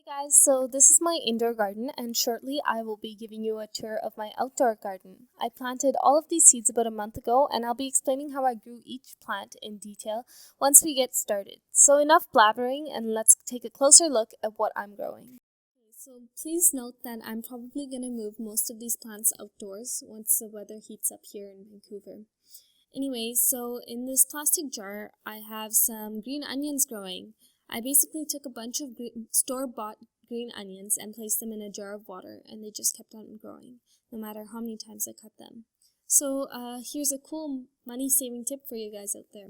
Guys, so this is my indoor garden and shortly I will be giving you a tour of my outdoor garden. I planted all of these seeds about a month ago and I'll be explaining how I grew each plant in detail once we get started. So enough blabbering and let's take a closer look at what I'm growing. So please note that I'm probably going to move most of these plants outdoors once the weather heats up here in Vancouver. Anyway, so in this plastic jar I have some green onions growing. I basically took a bunch of store-bought green onions and placed them in a jar of water, and they just kept on growing, no matter how many times I cut them. So here's a cool money-saving tip for you guys out there.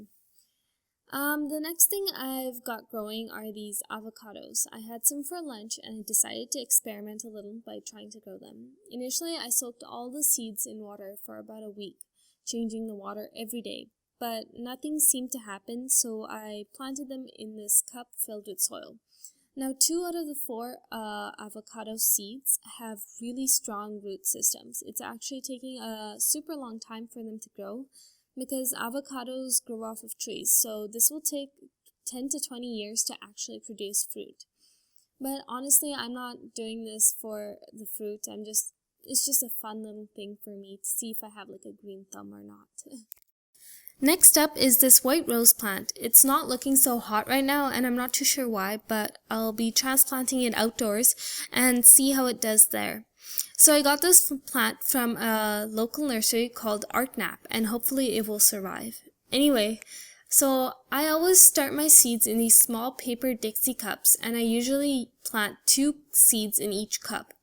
The next thing I've got growing are these avocados. I had some for lunch and I decided to experiment a little by trying to grow them. Initially, I soaked all the seeds in water for about a week, changing the water every day. But nothing seemed to happen, so I planted them in this cup filled with soil. Now, 2 out of the 4 avocado seeds have really strong root systems. It's actually taking a super long time for them to grow because avocados grow off of trees, so this will take 10 to 20 years to actually produce fruit. But honestly, I'm not doing this for the fruit. It's just a fun little thing for me to see if I have like a green thumb or not. Next up is this white rose plant. It's not looking so hot right now and I'm not too sure why, but I'll be transplanting it outdoors and see how it does there. So I got this plant from a local nursery called ArtNap and hopefully it will survive. Anyway, so I always start my seeds in these small paper Dixie cups and I usually plant 2 seeds in each cup.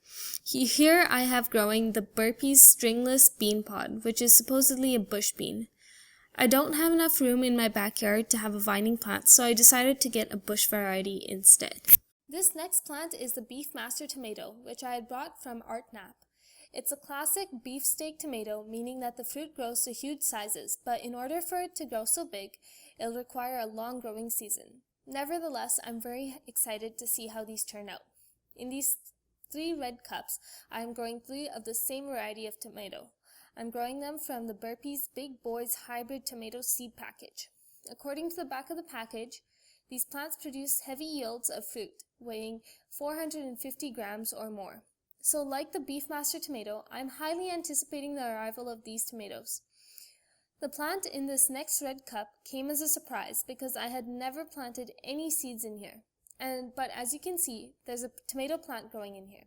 Here I have growing the Burpee's stringless bean pod, which is supposedly a bush bean. I don't have enough room in my backyard to have a vining plant, so I decided to get a bush variety instead. This next plant is the Beefmaster tomato, which I had brought from ArtNap. It's a classic beefsteak tomato, meaning that the fruit grows to huge sizes, but in order for it to grow so big, it'll require a long growing season. Nevertheless, I'm very excited to see how these turn out. In these 3 red cups, I am growing 3 of the same variety of tomato. I'm growing them from the Burpee's Big Boys Hybrid Tomato Seed Package. According to the back of the package, these plants produce heavy yields of fruit, weighing 450 grams or more. So like the Beefmaster tomato, I'm highly anticipating the arrival of these tomatoes. The plant in this next red cup came as a surprise because I had never planted any seeds in here. But as you can see, there's a tomato plant growing in here.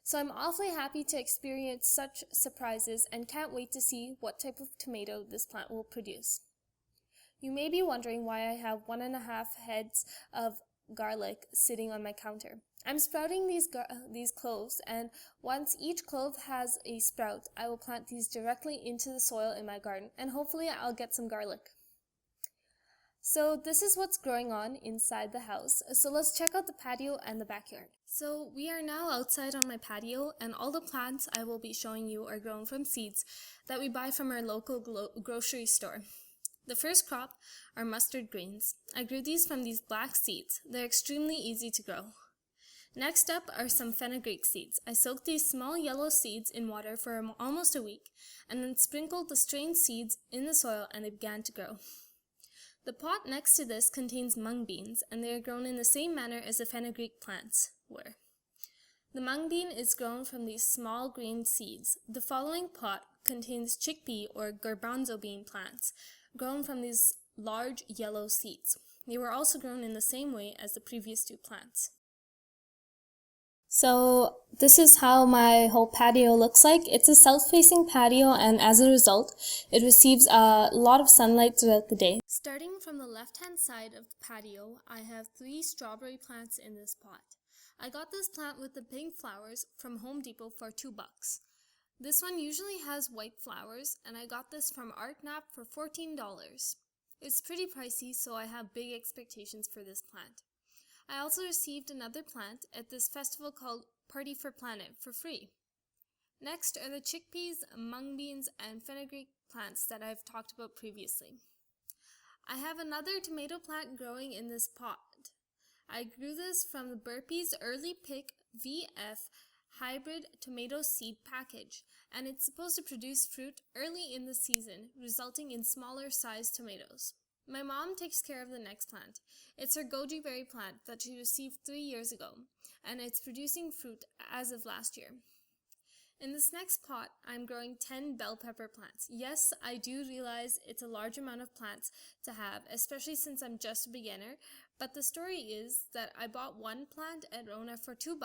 So I'm awfully happy to experience such surprises and can't wait to see what type of tomato this plant will produce. You may be wondering why I have 1.5 heads of garlic sitting on my counter. I'm sprouting these cloves, and once each clove has a sprout, I will plant these directly into the soil in my garden, and hopefully I'll get some garlic. So this is what's growing on inside the house. So let's check out the patio and the backyard. So we are now outside on my patio and all the plants I will be showing you are grown from seeds that we buy from our local grocery store. The first crop are mustard greens. I grew these from these black seeds. They're extremely easy to grow. Next up are some fenugreek seeds. I soaked these small yellow seeds in water for almost a week and then sprinkled the strained seeds in the soil and they began to grow. The pot next to this contains mung beans, and they are grown in the same manner as the fenugreek plants were. The mung bean is grown from these small green seeds. The following pot contains chickpea or garbanzo bean plants, grown from these large yellow seeds. They were also grown in the same way as the previous 2 plants. So this is how my whole patio looks like. It's a south-facing patio and as a result, it receives a lot of sunlight throughout the day. Starting from the left-hand side of the patio, I have 3 strawberry plants in this pot. I got this plant with the pink flowers from Home Depot for $2. This one usually has white flowers and I got this from ArtNap for $14. It's pretty pricey, so I have big expectations for this plant. I also received another plant at this festival called Party for Planet for free. Next are the chickpeas, mung beans, and fenugreek plants that I've talked about previously. I have another tomato plant growing in this pot. I grew this from the Burpee's Early Pick VF Hybrid Tomato Seed Package, and it's supposed to produce fruit early in the season, resulting in smaller sized tomatoes. My mom takes care of the next plant. It's her goji berry plant that she received 3 years ago, and it's producing fruit as of last year. In this next pot, I'm growing 10 bell pepper plants. Yes, I do realize it's a large amount of plants to have, especially since I'm just a beginner, but the story is that I bought one plant at Rona for $2,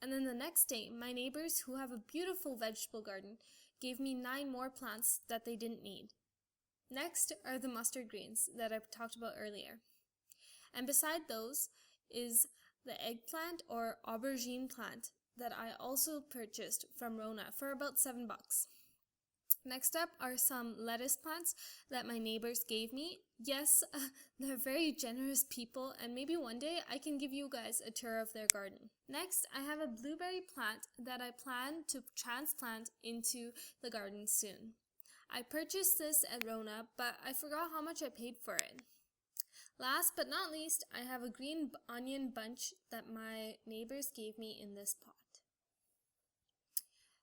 and then the next day, my neighbors who have a beautiful vegetable garden gave me 9 more plants that they didn't need. Next are the mustard greens that I talked about earlier. And beside those is the eggplant or aubergine plant that I also purchased from Rona for about $7. Next up are some lettuce plants that my neighbors gave me. Yes, they're very generous people, and maybe one day I can give you guys a tour of their garden. Next, I have a blueberry plant that I plan to transplant into the garden soon. I purchased this at Rona, but I forgot how much I paid for it. Last but not least, I have a green onion bunch that my neighbors gave me in this pot.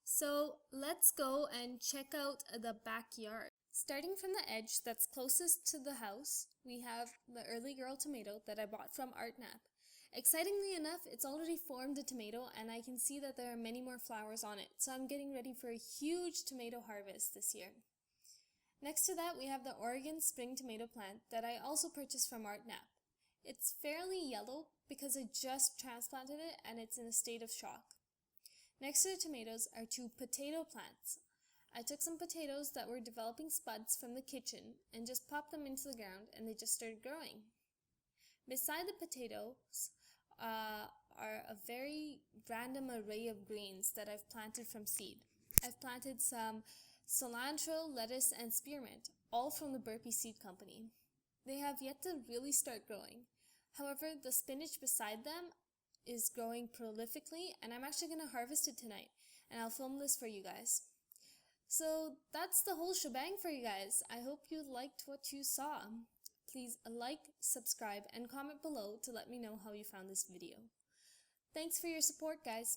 So let's go and check out the backyard. Starting from the edge that's closest to the house, we have the early girl tomato that I bought from Art Nap. Excitingly enough, it's already formed a tomato and I can see that there are many more flowers on it, so I'm getting ready for a huge tomato harvest this year. Next to that, we have the Oregon spring tomato plant that I also purchased from Art Nap. It's fairly yellow because I just transplanted it and it's in a state of shock. Next to the tomatoes are 2 potato plants. I took some potatoes that were developing spuds from the kitchen and just popped them into the ground and they just started growing. Beside the potatoes are a very random array of greens that I've planted from seed. I've planted some cilantro, lettuce, and spearmint, all from the Burpee Seed Company. They have yet to really start growing. However, the spinach beside them is growing prolifically, and I'm actually going to harvest it tonight, and I'll film this for you guys. So that's the whole shebang for you guys. I hope you liked what you saw. Please like, subscribe, and comment below to let me know how you found this video. Thanks for your support, guys.